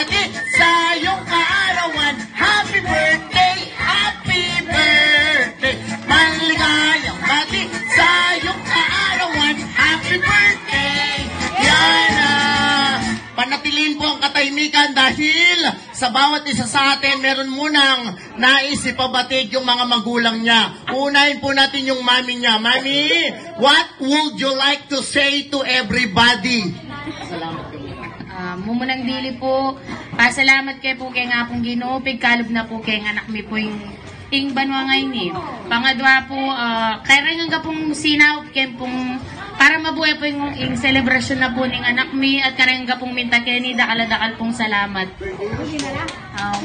bati sa iyong kaarawan. Happy birthday, happy birthday. Maligayang bati sa iyong kaarawan. Happy birthday, Yana. Panatiliin po ang katahimikan dahil sa bawat isa sa atin, meron munang nais ipabatid yung mga magulang niya. Unahin po natin yung mami niya. Mami, what would you like to say to everybody? Salamat po. Mumunang dili po. Pasalamat kay po kay nga pong Ginoo. Pigkalob na po kay anak mi po yung banwangay ni. Pangadwa po, kaya rin nga pong sinaw kay pong para mabuhay po yung celebration na po ng anak mi at karang pong minta Kenny, dakal pong salamat.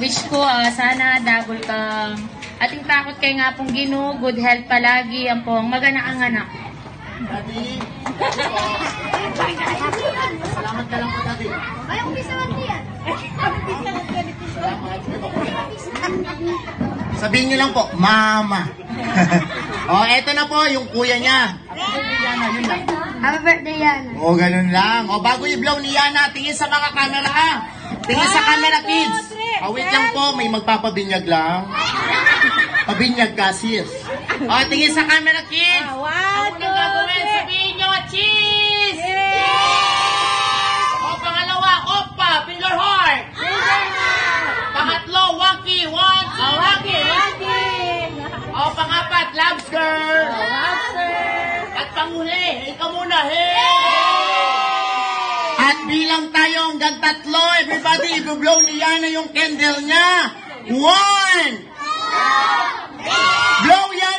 Wish ko sana double ka ating takot kay nga pong Ginoo, good health palagi, ang pong magana ang anak. Daddy, salamat na lang po, Daddy. Ay, umpisa lang yan. Sabihin niyo lang po, Mama. Eto na po, yung kuya niya. Yun lang. Happy birthday, Yana. Ganun lang. Bago i-blow ni Yana, tingin sa mga camera. Tingin sa camera, kids. Wait lang po, may magpapabinyag lang. Pabinyag ka, sis. Tingin sa camera, kids. One, Ang unang gagawin, sabihin nyo, cheese! Pangalawa, oppa, finger heart. Pangatlo, waki, one, two, waki. Pangapat, lobster. At panghuli, ikaw muna, At bilang tayo hanggang tatlo, everybody, i-blow ni Yana yung candle niya. 1! Blow Yana!